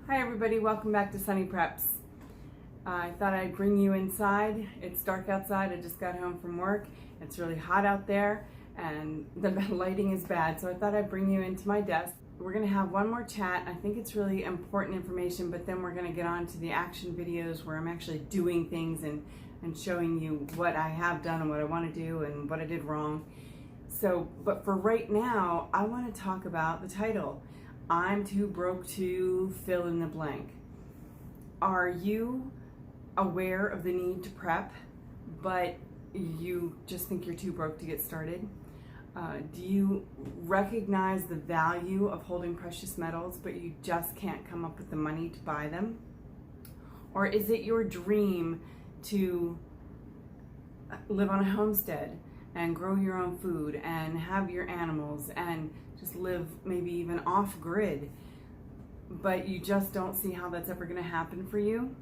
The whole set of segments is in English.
Hi everybody, welcome back to Sunny Preps. I thought I'd bring you inside. It's dark outside. I just got home from work. It's really hot out there and the lighting is bad, so I thought I'd bring you into my desk. We're going to have one more chat. I think it's really important information, but then we're going to get on to the action videos where I'm actually doing things and showing you what I have done and what I want to do and what I did wrong. But for right now, I want to talk about the title. I'm too broke to fill in the blank. Are you aware of the need to prep, but you just think you're too broke to get started? Do you recognize the value of holding precious metals, but you just can't come up with the money to buy them? Or is it your dream to live on a homestead and grow your own food and have your animals and just live maybe even off grid, but you just don't see how that's ever going to happen for you?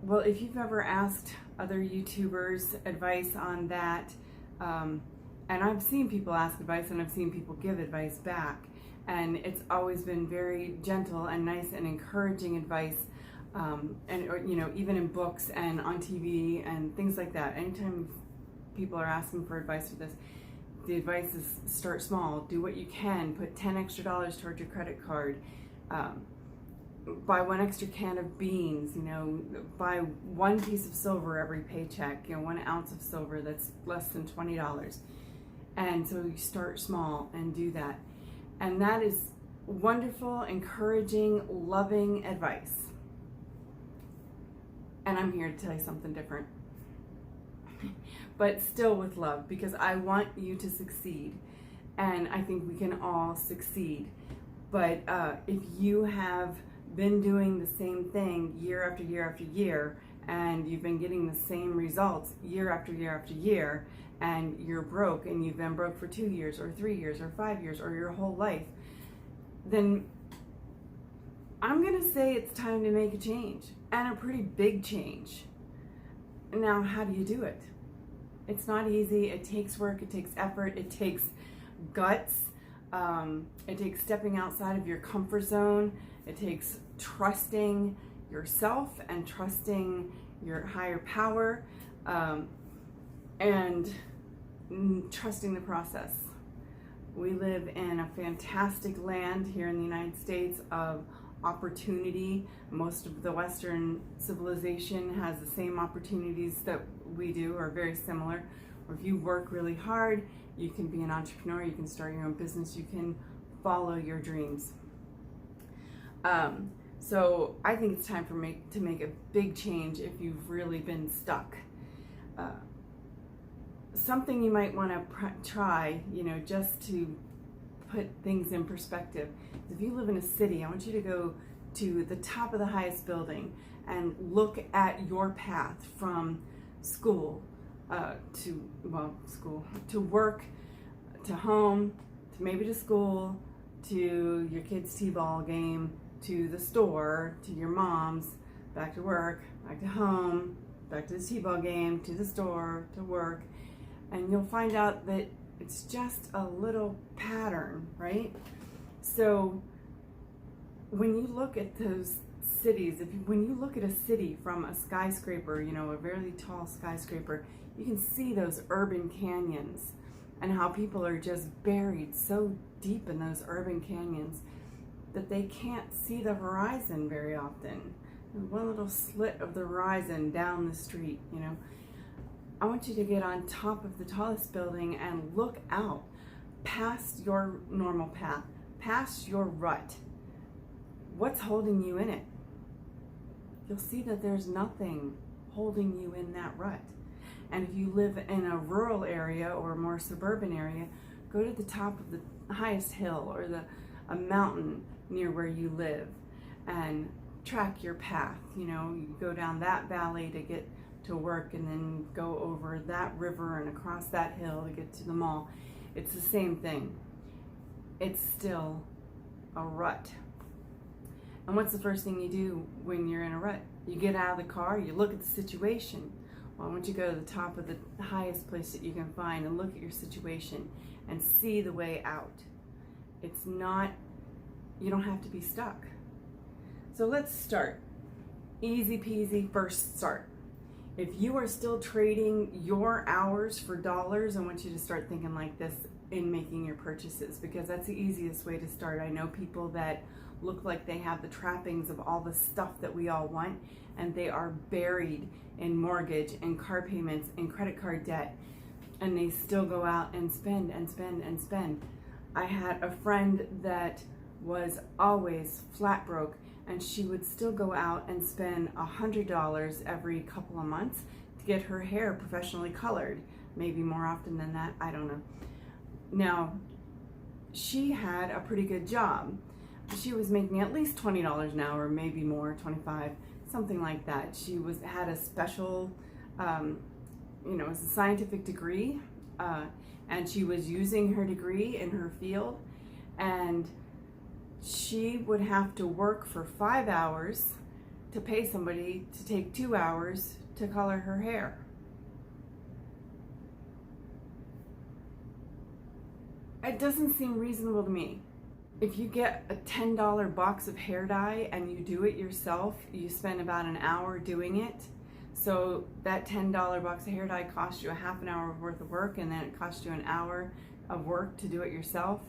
Well, if you've ever asked other YouTubers advice on that, and I've seen people ask advice and I've seen people give advice back, and it's always been very gentle and nice and encouraging advice, even in books and on TV and things like that. Anytime people are asking for advice with this, the advice is start small, do what you can, put $10 extra towards your credit card, buy one extra can of beans, buy one piece of silver every paycheck, 1 ounce of silver, that's less than $20. And so you start small and do that. And that is wonderful, encouraging, loving advice. And I'm here to tell you something different. But still with love, because I want you to succeed, and I think we can all succeed. But if you have been doing the same thing year after year after year, and you've been getting the same results year after year after year, and you're broke, and you've been broke for 2 years or 3 years or 5 years or your whole life, then I'm gonna say it's time to make a change, and a pretty big change. Now, how do you do it? It's not easy. It takes work, it takes effort, it takes guts, it takes stepping outside of your comfort zone, it takes trusting yourself and trusting your higher power, and trusting the process. We live in a fantastic land here in the United States of opportunity. Most of the Western civilization has the same opportunities that we do, or very similar. Or if you work really hard, you can be an entrepreneur, you can start your own business, you can follow your dreams. So I think it's time to make a big change if you've really been stuck. Something you might want to try, just to put things in perspective. If you live in a city, I want you to go to the top of the highest building and look at your path from school to work, to home, to maybe to school, to your kid's t-ball game, to the store, to your mom's, back to work, back to home, back to the t-ball game, to the store, to work, and you'll find out that it's just a little pattern, right? So when you look at those cities, when you look at a city from a skyscraper, a very tall skyscraper, you can see those urban canyons and how people are just buried so deep in those urban canyons that they can't see the horizon very often. There's one little slit of the horizon down the street, I want you to get on top of the tallest building and look out past your normal path, past your rut. What's holding you in it? You'll see that there's nothing holding you in that rut. And if you live in a rural area or a more suburban area, go to the top of the highest hill or a mountain near where you live and track your path. You go down that valley to get to work and then go over that river and across that hill to get to the mall. It's the same thing. It's still a rut. And what's the first thing you do when you're in a rut? You get out of the car, you look at the situation. Well, I want you to go to the top of the highest place that you can find and look at your situation and see the way out. It's not, you don't have to be stuck. So let's start. Easy peasy, first start. If you are still trading your hours for dollars, I want you to start thinking like this in making your purchases, because that's the easiest way to start. I know people that look like they have the trappings of all the stuff that we all want, and they are buried in mortgage and car payments and credit card debt, and they still go out and spend and spend and spend. I had a friend that was always flat broke, and she would still go out and spend $100 every couple of months to get her hair professionally colored. Maybe more often than that, I don't know. Now, she had a pretty good job. She was making at least $20 an hour, maybe more, 25, something like that. She had a special, it was a scientific degree, and she was using her degree in her field, and she would have to work for 5 hours to pay somebody to take 2 hours to color her hair. It doesn't seem reasonable to me. If you get a $10 box of hair dye and you do it yourself, you spend about an hour doing it. So that $10 box of hair dye costs you a half an hour worth of work, and then it costs you an hour of work to do it yourself.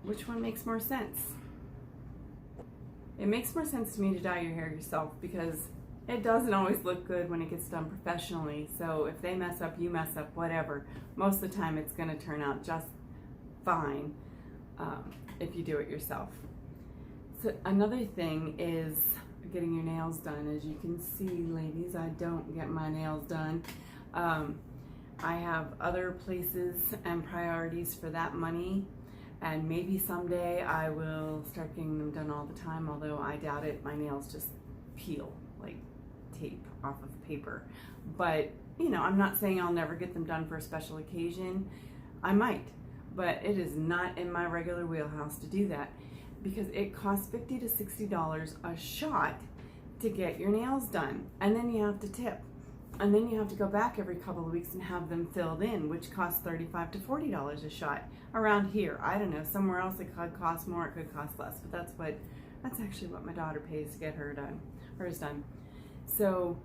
Which one makes more sense? It makes more sense to me to dye your hair yourself, because it doesn't always look good when it gets done professionally. So if they mess up, you mess up, whatever. Most of the time it's going to turn out just fine if you do it yourself. So another thing is getting your nails done. As you can see, ladies, I don't get my nails done. I have other places and priorities for that money. And maybe someday I will start getting them done all the time, although I doubt it. My nails just peel like tape off of paper. But, I'm not saying I'll never get them done for a special occasion. I might, but it is not in my regular wheelhouse to do that, because it costs $50 to $60 a shot to get your nails done. And then you have to tip. And then you have to go back every couple of weeks and have them filled in, which costs $35 to $40 a shot. Around here, I don't know, somewhere else it could cost more, it could cost less, but that's actually what my daughter pays to get hers done. So,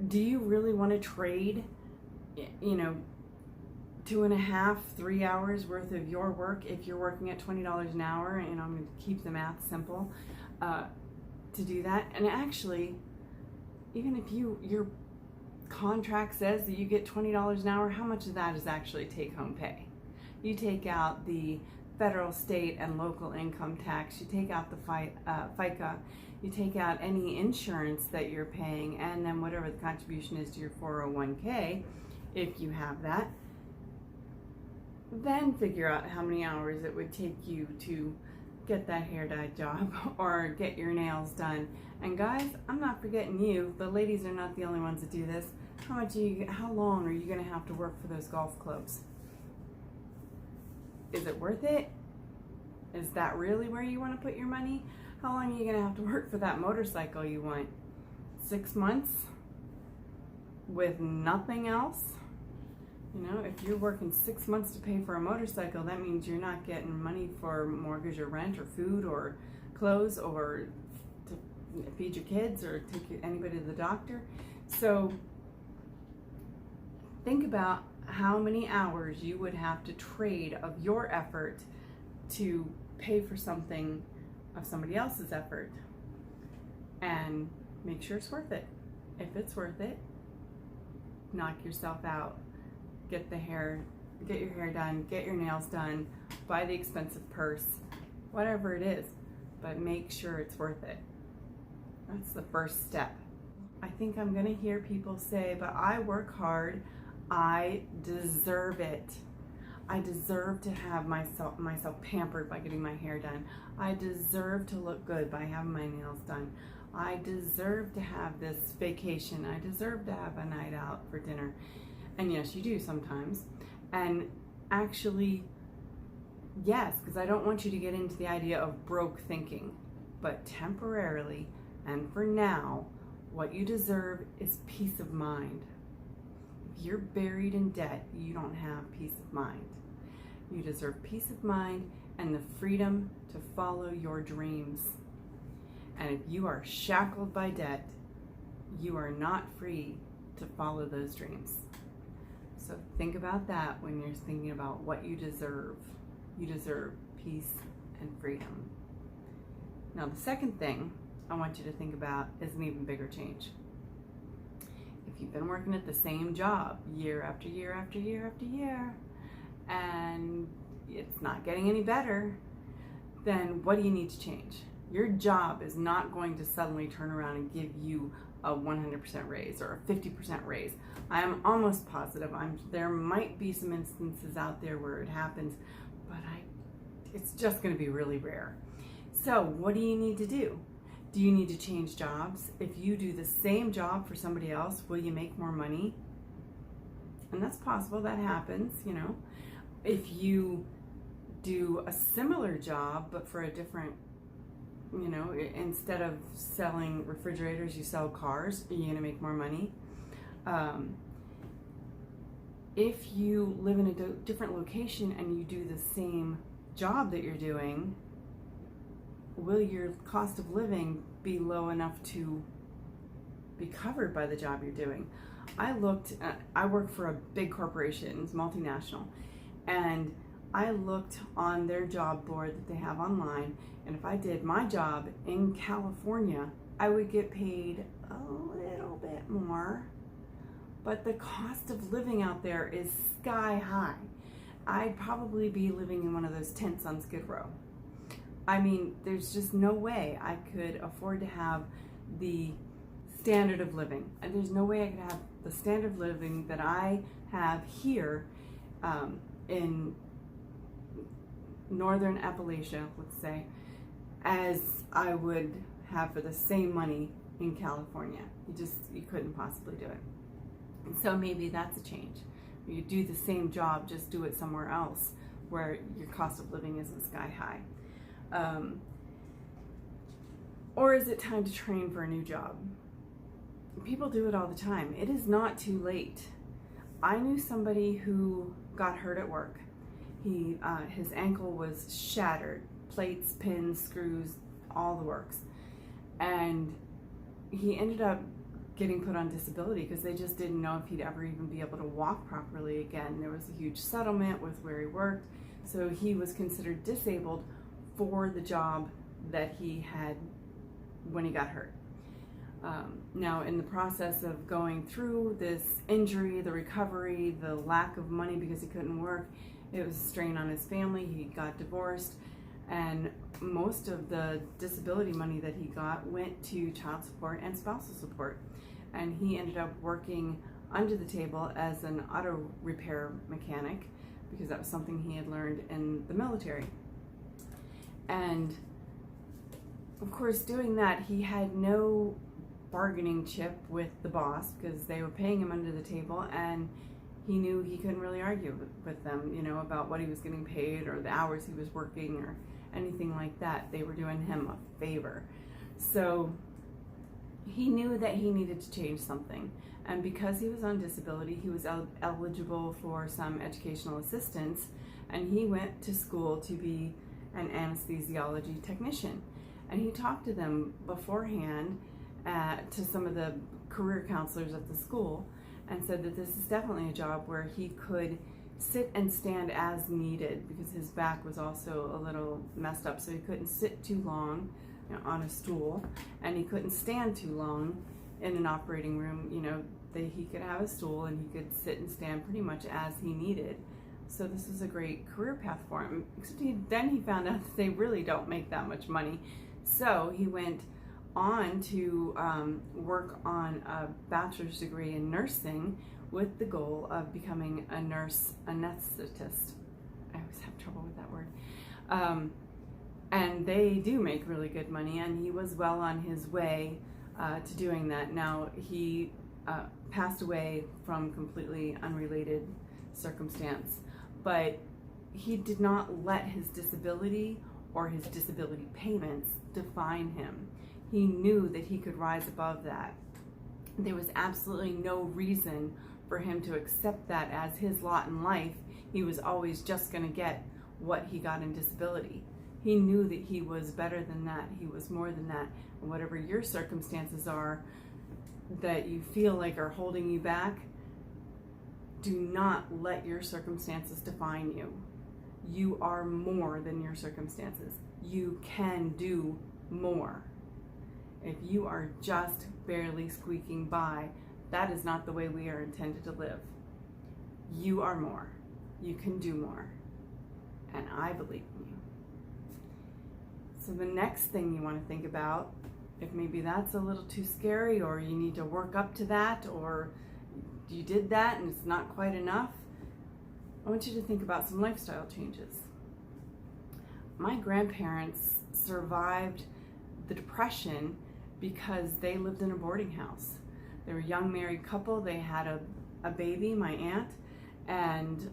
do you really want to trade, 2.5, 3 hours worth of your work if you're working at $20 an hour? And I'm going to keep the math simple to do that. And actually, even if your contract says that you get $20 an hour, how much of that is actually take-home pay? You take out the federal, state, and local income tax, you take out the FICA, you take out any insurance that you're paying, and then whatever the contribution is to your 401k, if you have that. Then figure out how many hours it would take you to get that hair dye job or get your nails done. And guys, I'm not forgetting you. The ladies are not the only ones that do this. How long are you going to have to work for those golf clubs? Is it worth it? Is that really where you want to put your money? How long are you going to have to work for that motorcycle you want? 6 months with nothing else? If you're working 6 months to pay for a motorcycle, that means you're not getting money for mortgage or rent or food or clothes or to feed your kids or take anybody to the doctor. So think about how many hours you would have to trade of your effort to pay for something of somebody else's effort, and make sure it's worth it. If it's worth it, knock yourself out. Get your hair done, get your nails done, buy the expensive purse, whatever it is, but make sure it's worth it. That's the first step. I think I'm gonna hear people say, but I work hard, I deserve it. I deserve to have myself pampered by getting my hair done. I deserve to look good by having my nails done. I deserve to have this vacation. I deserve to have a night out for dinner. And yes, you do sometimes. And actually, yes, because I don't want you to get into the idea of broke thinking. But temporarily, and for now, what you deserve is peace of mind. If you're buried in debt, you don't have peace of mind. You deserve peace of mind and the freedom to follow your dreams. And if you are shackled by debt, you are not free to follow those dreams. So think about that when you're thinking about what you deserve. You deserve peace and freedom. Now, the second thing I want you to think about is an even bigger change. If you've been working at the same job year after year after year after year, and it's not getting any better, then what do you need to change? Your job is not going to suddenly turn around and give you a 100% raise or a 50% raise. I am almost positive. There might be some instances out there where it happens, but it's just going to be really rare. So what do you need to do? Do you need to change jobs? If you do the same job for somebody else, will you make more money? And that's possible. That happens, you know. If you do a similar job, but for a different, you know, instead of selling refrigerators, you sell cars, are you going to make more money? If you live in a different location and you do the same job that you're doing, will your cost of living be low enough to be covered by the job you're doing? I work for a big corporation, it's multinational, and I looked on their job board that they have online, and if I did my job in California, I would get paid a little bit more, but the cost of living out there is sky high. I'd probably be living in one of those tents on Skid Row. I mean, there's just no way I could afford to have the standard of living. And there's no way I could have the standard of living that I have here in Northern Appalachia, let's say, as I would have for the same money in California. You couldn't possibly do it. And so maybe that's a change. You do the same job, just do it somewhere else where your cost of living isn't sky high. Or is it time to train for a new job? People do it all the time. It is not too late. I knew somebody who got hurt at work. His ankle was shattered, plates, pins, screws, all the works. And he ended up getting put on disability because they just didn't know if he'd ever even be able to walk properly again. There was a huge settlement with where he worked, so he was considered disabled for the job that he had when he got hurt. Now, in the process of going through this injury, the recovery, the lack of money because he couldn't work, it was a strain on his family. He got divorced, and most of the disability money that he got went to child support and spousal support. And he ended up working under the table as an auto repair mechanic because that was something he had learned in the military. And of course, doing that, he had no bargaining chip with the boss because they were paying him under the table, and he knew he couldn't really argue with them, you know, about what he was getting paid or the hours he was working or anything like that. They were doing him a favor. So he knew that he needed to change something. And because he was on disability, he was eligible for some educational assistance, and he went to school to be an anesthesiology technician. And he talked to them beforehand, to some of the career counselors at the school, and said that this is definitely a job where he could sit and stand as needed because his back was also a little messed up, so he couldn't sit too long, you know, on a stool, and he couldn't stand too long in an operating room. You know, he could have a stool and he could sit and stand pretty much as he needed. So this was a great career path for him, except then he found out that they really don't make that much money. So he went on to work on a bachelor's degree in nursing with the goal of becoming a nurse anesthetist. I always have trouble with that word. And they do make really good money, and he was well on his way to doing that. Now, he passed away from completely unrelated circumstance, but he did not let his disability or his disability payments define him. He knew that he could rise above that. There was absolutely no reason for him to accept that as his lot in life. He was always just going to get what he got in disability. He knew that he was better than that. He was more than that. And whatever your circumstances are that you feel like are holding you back, do not let your circumstances define you. You are more than your circumstances. You can do more. If you are just barely squeaking by, that is not the way we are intended to live. You are more. You can do more. And I believe in you. So the next thing you want to think about, if maybe that's a little too scary, or you need to work up to that, or you did that and it's not quite enough, I want you to think about some lifestyle changes. My grandparents survived the Depression because they lived in a boarding house. They were a young married couple. They had a baby, my aunt, and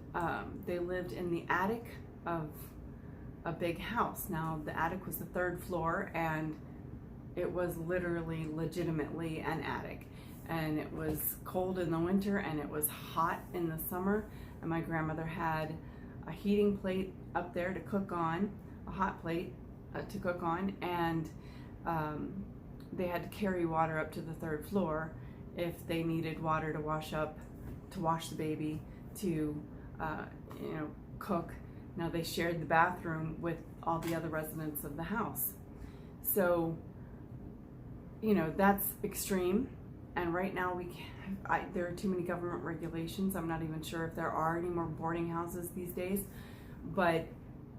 they lived in the attic of a big house. Now, the attic was the 3rd floor, and it was literally, legitimately an attic. And it was cold in the winter, and it was hot in the summer. And my grandmother had a heating plate up there to cook on, a hot plate to cook on, and they had to carry water up to the 3rd floor if they needed water to wash the baby, to cook. Now, they shared the bathroom with all the other residents of the house. So, that's extreme. And right now there are too many government regulations. I'm not even sure if there are any more boarding houses these days. But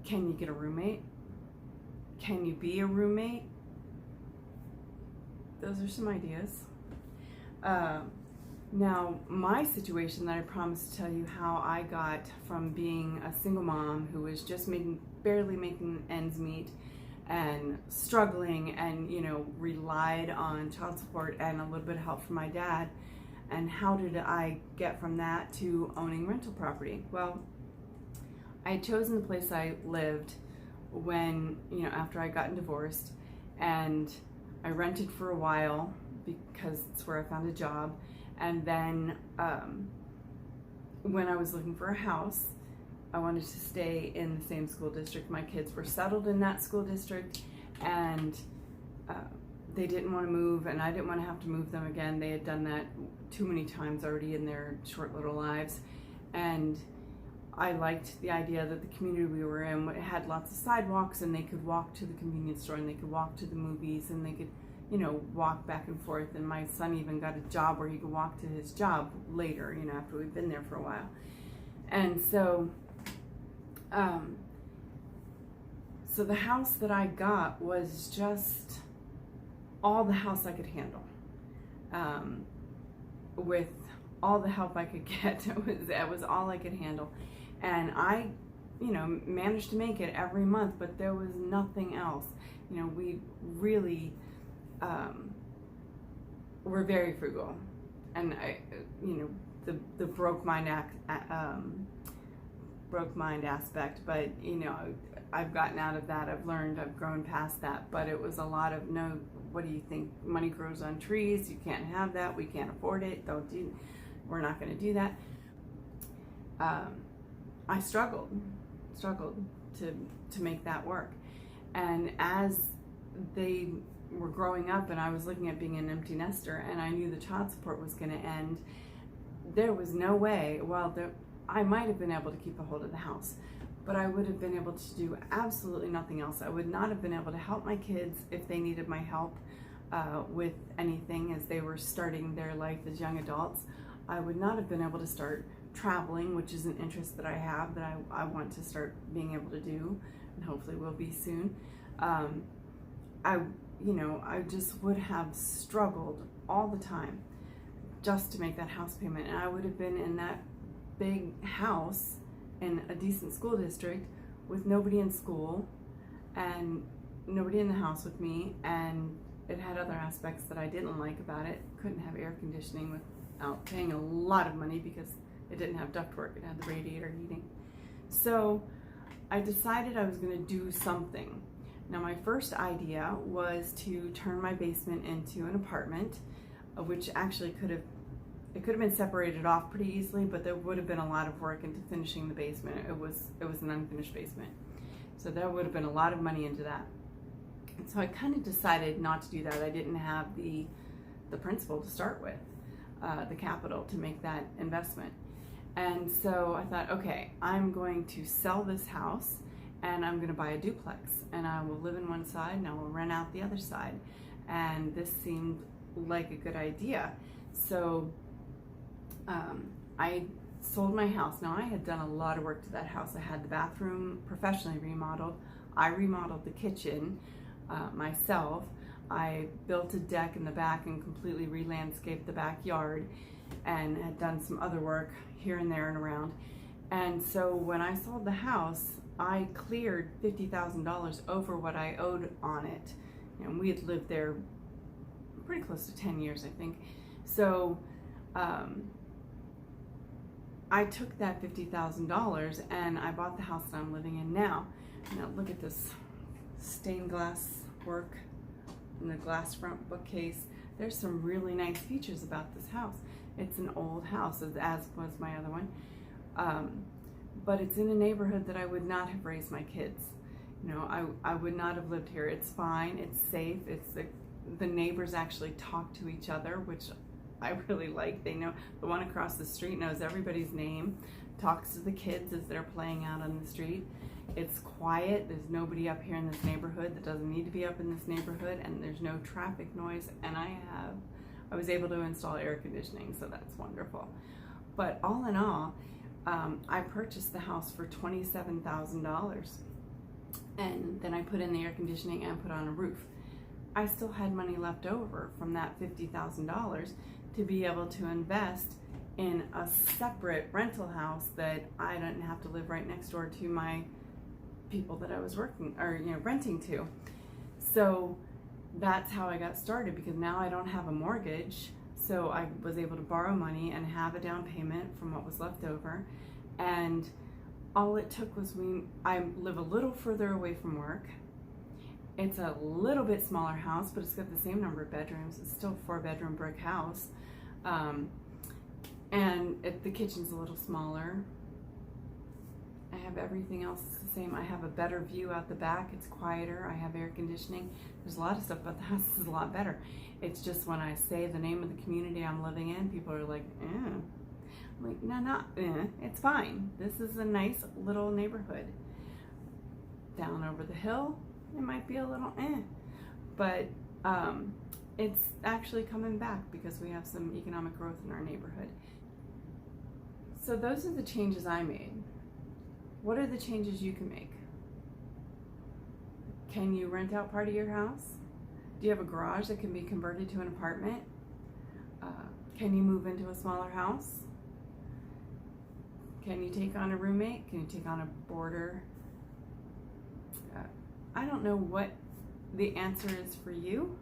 can you get a roommate? Can you be a roommate? Those are some ideas. Now, my situation that I promised to tell you how I got from being a single mom who was just barely making ends meet and struggling, and relied on child support and a little bit of help from my dad, and how did I get from that to owning rental property? Well, I had chosen the place I lived when, after I gotten divorced, and I rented for a while because it's where I found a job. And then when I was looking for a house, I wanted to stay in the same school district. My kids were settled in that school district, and they didn't want to move, and I didn't want to have to move them again. They had done that too many times already in their short little lives. And I liked the idea that the community we were in had lots of sidewalks, and they could walk to the convenience store, and they could walk to the movies, and they could walk back and forth. And my son even got a job where he could walk to his job later, after we'd been there for a while. And so, so the house that I got was just all the house I could handle. With all the help I could get, it was all I could handle. And I, managed to make it every month, but there was nothing else. We really, we're very frugal, and the broke mind aspect. But I've gotten out of that. I've learned. I've grown past that. But it was a lot of no. What do you think? Money grows on trees. You can't have that. We can't afford it. We're not going to do that. I struggled to make that work, and as they were growing up and I was looking at being an empty nester, and I knew the child support was going to end, there was no way. I might have been able to keep a hold of the house, but I would have been able to do absolutely nothing else. I would not have been able to help my kids if they needed my help with anything as they were starting their life as young adults. I would not have been able to start traveling, which is an interest that I have, that I want to start being able to do, and hopefully will be soon. I just would have struggled all the time just to make that house payment, and I would have been in that big house in a decent school district with nobody in school and nobody in the house with me, and it had other aspects that I didn't like about it. Couldn't have air conditioning without paying a lot of money because it didn't have ductwork. It had the radiator heating. So I decided I was going to do something. Now, my first idea was to turn my basement into an apartment, which actually could have been separated off pretty easily, but there would have been a lot of work into finishing the basement. It was an unfinished basement. So that would have been a lot of money into that. And so I kind of decided not to do that. I didn't have the principal to start with, the capital to make that investment. And so I thought, okay, I'm going to sell this house and I'm going to buy a duplex, and I will live in one side and I will rent out the other side. And this seemed like a good idea. So I sold my house. Now, I had done a lot of work to that house. I had the bathroom professionally remodeled. I remodeled the kitchen myself. I built a deck in the back and completely re-landscaped the backyard, and had done some other work here and there and around. And so when I sold the house, I cleared $50,000 over what I owed on it. And we had lived there pretty close to 10 years, I think. So I took that $50,000 and I bought the house that I'm living in now. Now look at this stained glass work in the glass front bookcase. There's some really nice features about this house. It's an old house, as was my other one. But it's in a neighborhood that I would not have raised my kids. You know, I would not have lived here. It's fine, it's safe, it's the neighbors actually talk to each other, which I really like. They know, the one across the street knows everybody's name, talks to the kids as they're playing out on the street. It's quiet, there's nobody up here in this neighborhood that doesn't need to be up in this neighborhood, and there's no traffic noise, and I was able to install air conditioning, so that's wonderful. But all in all, I purchased the house for $27,000, and then I put in the air conditioning and put on a roof. I still had money left over from that $50,000 to be able to invest in a separate rental house that I didn't have to live right next door to my people that I was working or renting to. So that's how I got started, because now I don't have a mortgage. So I was able to borrow money and have a down payment from what was left over. And all it took was I live a little further away from work. It's a little bit smaller house, but it's got the same number of bedrooms. It's still a 4-bedroom brick house. And the kitchen's a little smaller. I have everything else the same. I have a better view out the back. It's quieter. I have air conditioning. There's a lot of stuff about the house is a lot better. It's just when I say the name of the community I'm living in, people are like, eh. I'm like, no, not eh. It's fine. This is a nice little neighborhood. Down over the hill, it might be a little eh. But it's actually coming back because we have some economic growth in our neighborhood. So those are the changes I made. What are the changes you can make? Can you rent out part of your house? Do you have a garage that can be converted to an apartment? Can you move into a smaller house? Can you take on a roommate? Can you take on a boarder? I don't know what the answer is for you,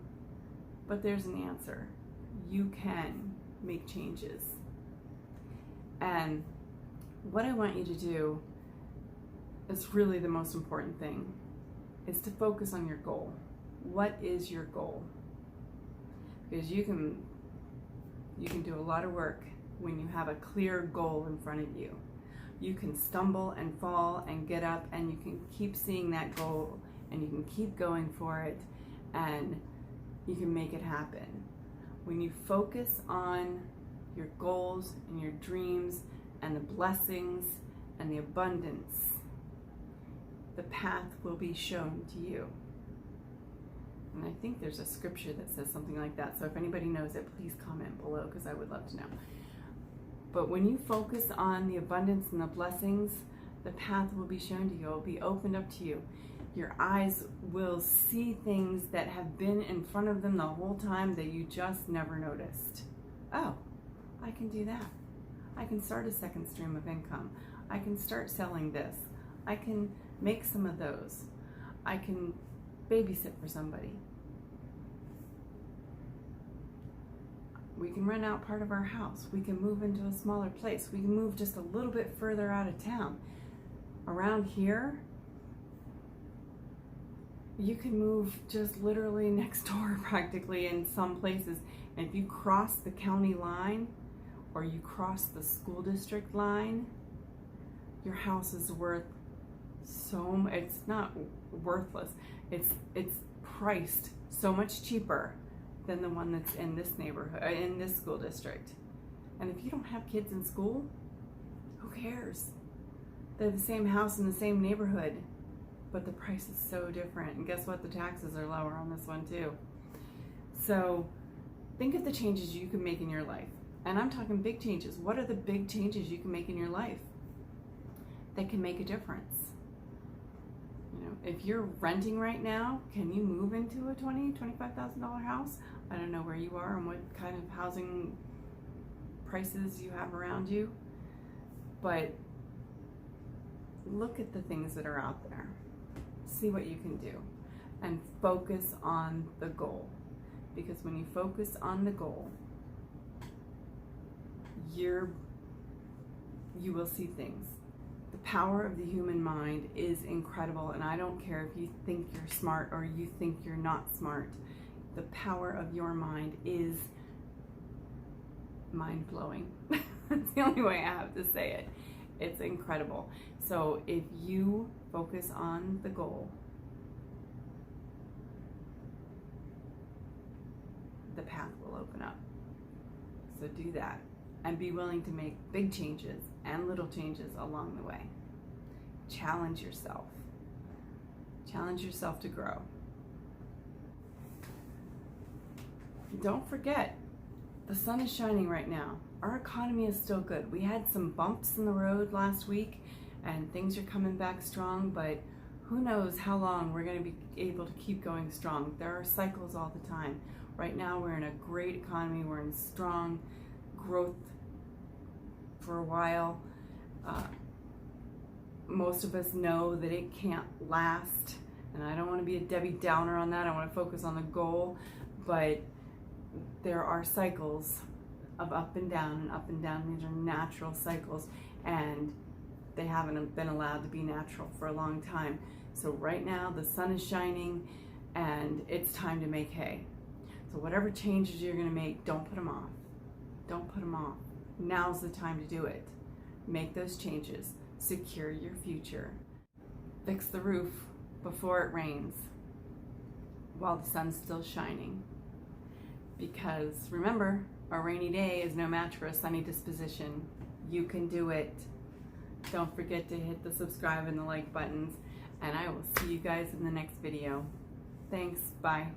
but there's an answer. You can make changes. And what I want you to do is really the most important thing, is to focus on your goal. What is your goal? Because you can do a lot of work when you have a clear goal in front of you. You can stumble and fall and get up, and you can keep seeing that goal, and you can keep going for it, and you can make it happen. When you focus on your goals and your dreams and the blessings and the abundance, the path will be shown to you. And I think there's a scripture that says something like that. So if anybody knows it, please comment below, because I would love to know. But when you focus on the abundance and the blessings, the path will be shown to you. It will be opened up to you. Your eyes will see things that have been in front of them the whole time that you just never noticed. Oh, I can do that. I can start a second stream of income. I can start selling this. I can make some of those. I can babysit for somebody. We can rent out part of our house. We can move into a smaller place. We can move just a little bit further out of town. Around here, you can move just literally next door practically in some places. And if you cross the county line or you cross the school district line, your house is worth it's not worthless. It's priced so much cheaper than the one that's in this neighborhood, in this school district. And if you don't have kids in school, who cares? They're the same house in the same neighborhood, but the price is so different. And guess what? The taxes are lower on this one too. So think of the changes you can make in your life. And I'm talking big changes. What are the big changes you can make in your life that can make a difference? You know, if you're renting right now, can you move into a $20,000, $25,000 house? I don't know where you are and what kind of housing prices you have around you, but look at the things that are out there. See what you can do and focus on the goal. Because when you focus on the goal, you will see things. The power of the human mind is incredible, and I don't care if you think you're smart or you think you're not smart. The power of your mind is mind-blowing. That's the only way I have to say it. It's incredible. So if you focus on the goal, the path will open up. So do that. And be willing to make big changes and little changes along the way. Challenge yourself. Challenge yourself to grow. Don't forget, the sun is shining right now. Our economy is still good. We had some bumps in the road last week and things are coming back strong, but who knows how long we're going to be able to keep going strong. There are cycles all the time. Right now we're in a great economy. We're in strong growth for a while. Most of us know that it can't last, and I don't want to be a Debbie Downer on that. I want to focus on the goal, but there are cycles of up and down and up and down. These are natural cycles, and they haven't been allowed to be natural for a long time. So right now the sun is shining and it's time to make hay. So whatever changes you're going to make, don't put them off. Don't put them off. Now's the time to do it. Make those changes. Secure your future. Fix the roof before it rains while the sun's still shining. Because remember, a rainy day is no match for a sunny disposition. You can do it. Don't forget to hit the subscribe and the like buttons, and I will see you guys in the next video. Thanks. Bye.